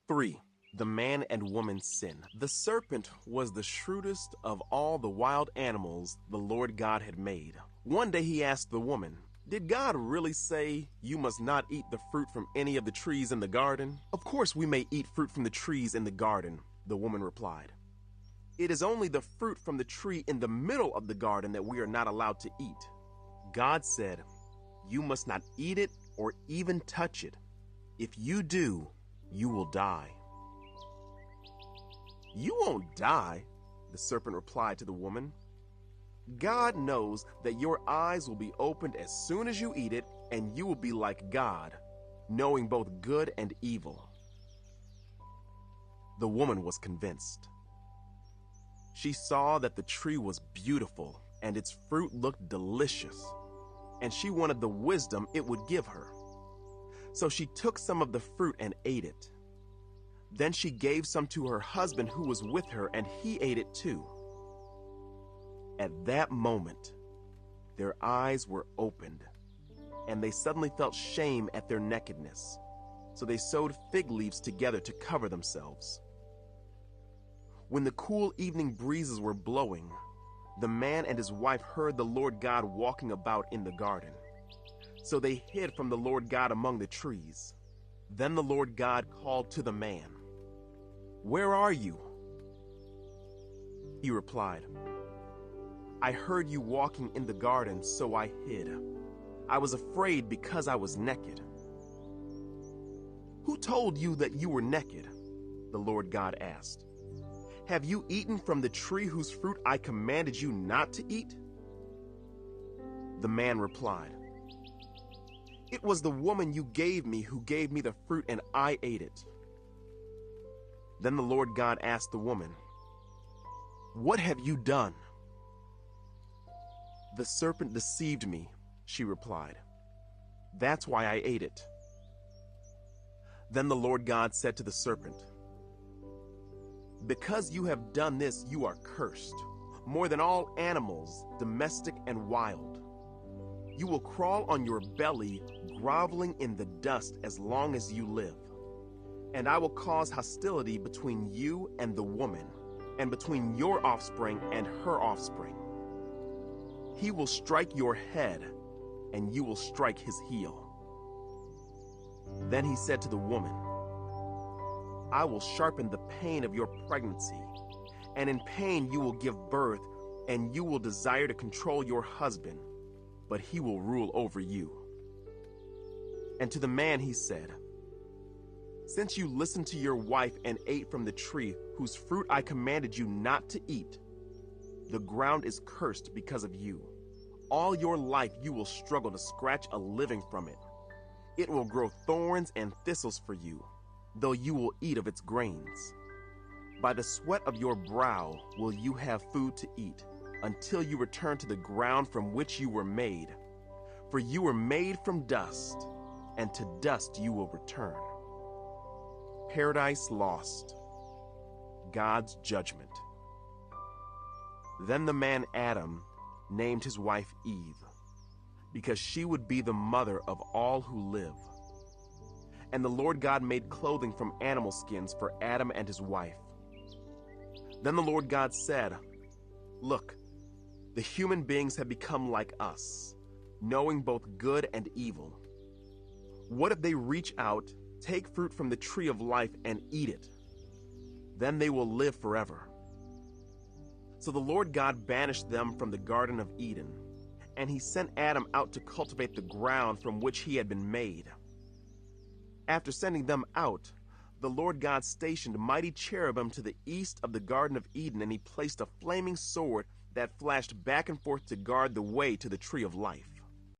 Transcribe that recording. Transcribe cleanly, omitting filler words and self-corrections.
3. The man and woman's sin. The serpent was the shrewdest of all the wild animals the Lord God had made. One day he asked the woman, "Did God really say you must not eat the fruit from any of the trees in the garden?" "Of course we may eat fruit from the trees in the garden," the woman replied. "It is only the fruit from the tree in the middle of the garden that we are not allowed to eat. God said, you must not eat it or even touch it. If you do, you will die." "You won't die," the serpent replied to the woman. "God knows that your eyes will be opened as soon as you eat it, and you will be like God, knowing both good and evil." The woman was convinced. She saw that the tree was beautiful and its fruit looked delicious, and she wanted the wisdom it would give her. So she took some of the fruit and ate it. Then she gave some to her husband who was with her, and he ate it too. At that moment, their eyes were opened, and they suddenly felt shame at their nakedness. So they sewed fig leaves together to cover themselves. When the cool evening breezes were blowing, the man and his wife heard the Lord God walking about in the garden. So they hid from the Lord God among the trees. Then the Lord God called to the man, "Where are you?" He replied, "I heard you walking in the garden, so I hid. I was afraid because I was naked." "Who told you that you were naked?" the Lord God asked. "Have you eaten from the tree whose fruit I commanded you not to eat?" The man replied, "It was the woman you gave me who gave me the fruit, and I ate it." Then the Lord God asked the woman, "What have you done?" "The serpent deceived me," she replied. "That's why I ate it." Then the Lord God said to the serpent, "Because you have done this, you are cursed, more than all animals, domestic and wild. You will crawl on your belly, groveling in the dust as long as you live. And I will cause hostility between you and the woman, and between your offspring and her offspring. He will strike your head, and you will strike his heel." Then he said to the woman, "I will sharpen the pain of your pregnancy, and in pain you will give birth, and you will desire to control your husband, but he will rule over you." And to the man he said, "Since you listened to your wife and ate from the tree whose fruit I commanded you not to eat, the ground is cursed because of you. All your life you will struggle to scratch a living from it. It will grow thorns and thistles for you, though you will eat of its grains. By the sweat of your brow will you have food to eat, until you return to the ground from which you were made. For you were made from dust, and to dust you will return." Paradise Lost. God's judgment. Then the man Adam named his wife Eve, because she would be the mother of all who live. And the Lord God made clothing from animal skins for Adam and his wife. Then the Lord God said, "Look, the human beings have become like us, knowing both good and evil. What if they reach out, take fruit from the tree of life, and eat it? Then they will live forever." So the Lord God banished them from the Garden of Eden, and he sent Adam out to cultivate the ground from which he had been made. After sending them out, the Lord God stationed mighty cherubim to the east of the Garden of Eden, and he placed a flaming sword that flashed back and forth to guard the way to the tree of life.